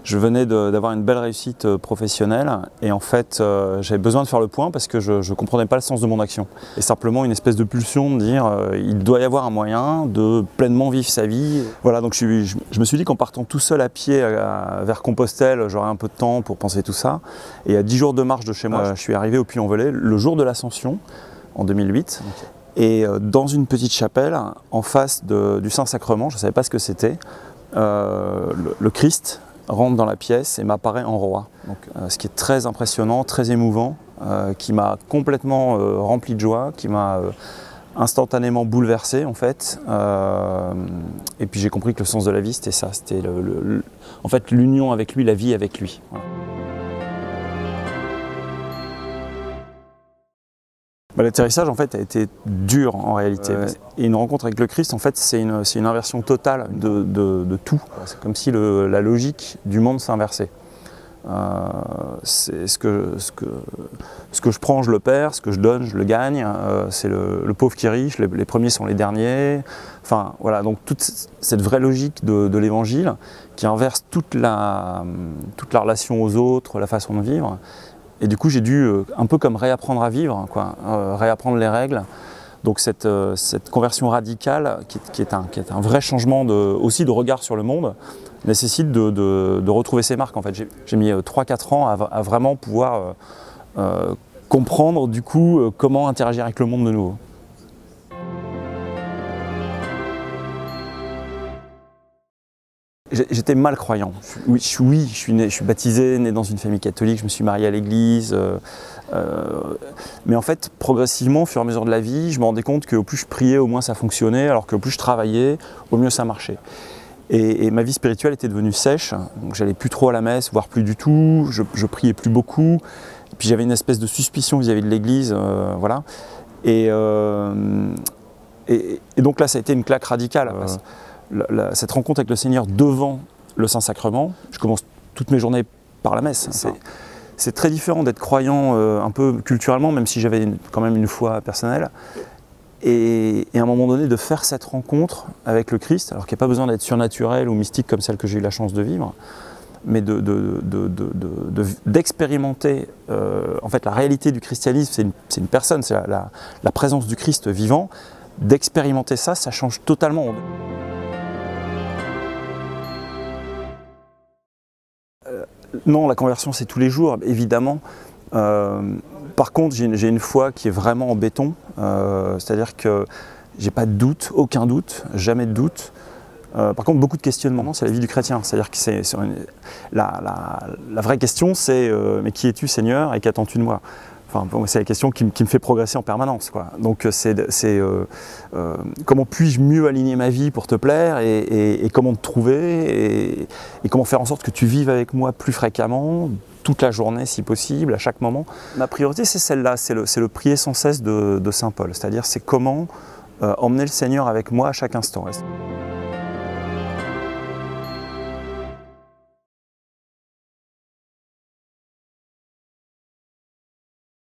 Je venais d'avoir une belle réussite professionnelle et en fait j'avais besoin de faire le point parce que je ne comprenais pas le sens de mon action. Et simplement une espèce de pulsion de dire il doit y avoir un moyen de pleinement vivre sa vie. Voilà, donc je me suis dit qu'en partant tout seul à pied vers Compostelle, j'aurais un peu de temps pour penser tout ça. Et à 10 jours de marche de chez moi, je suis arrivé au Puy-en-Velay le jour de l'Ascension en 2008. Okay. Et dans une petite chapelle, en face du Saint-Sacrement, je ne savais pas ce que c'était, le Christ rentre dans la pièce et m'apparaît en roi. Donc, ce qui est très impressionnant, très émouvant, qui m'a complètement rempli de joie, qui m'a instantanément bouleversé en fait. Et puis j'ai compris que le sens de la vie c'était ça, c'était en fait l'union avec lui, la vie avec lui. Voilà. L'atterrissage en fait a été dur en réalité. Et une rencontre avec le Christ en fait c'est une inversion totale de tout. C'est comme si la logique du monde s'inversait. C'est ce que je prends je le perds, ce que je donne je le gagne. C'est le pauvre qui est riche, les premiers sont les derniers. Enfin voilà, donc toute cette vraie logique de l'évangile qui inverse toute la relation aux autres, la façon de vivre. Et du coup, j'ai dû un peu comme réapprendre à vivre, quoi, réapprendre les règles. Donc cette conversion radicale, qui est un vrai changement aussi de regard sur le monde, nécessite de retrouver ses marques. En fait, j'ai mis 3-4 ans à vraiment pouvoir comprendre du coup comment interagir avec le monde de nouveau. J'étais mal croyant. Oui, je suis baptisé, né dans une famille catholique, je me suis marié à l'église. Mais en fait, progressivement, au fur et à mesure de la vie, je me rendais compte qu'au plus je priais, au moins ça fonctionnait, alors qu'au plus je travaillais, au mieux ça marchait. Et ma vie spirituelle était devenue sèche, donc j'allais plus trop à la messe, voire plus du tout, je priais plus beaucoup. Et puis j'avais une espèce de suspicion vis-à-vis de l'église, voilà. Et donc là, ça a été une claque radicale. Cette rencontre avec le Seigneur devant le Saint-Sacrement, je commence toutes mes journées par la messe. C'est très différent d'être croyant un peu culturellement, même si j'avais quand même une foi personnelle. Et à un moment donné, de faire cette rencontre avec le Christ, alors qu'il n'y a pas besoin d'être surnaturel ou mystique comme celle que j'ai eu la chance de vivre, mais d'expérimenter en fait la réalité du christianisme, c'est une personne, c'est la présence du Christ vivant, d'expérimenter ça, ça change totalement. Non, la conversion c'est tous les jours, évidemment. Par contre, j'ai une foi qui est vraiment en béton, c'est-à-dire que j'ai pas de doute, aucun doute, jamais de doute. Par contre, beaucoup de questionnements, c'est la vie du chrétien. C'est-à-dire que la vraie question c'est mais qui es-tu Seigneur et qu'attends-tu de moi? Enfin, c'est la question qui me fait progresser en permanence, quoi. Donc comment puis-je mieux aligner ma vie pour te plaire et comment te trouver et comment faire en sorte que tu vives avec moi plus fréquemment, toute la journée si possible, à chaque moment. Ma priorité c'est celle-là, c'est le prier sans cesse de Saint Paul, c'est-à-dire c'est comment emmener le Seigneur avec moi à chaque instant.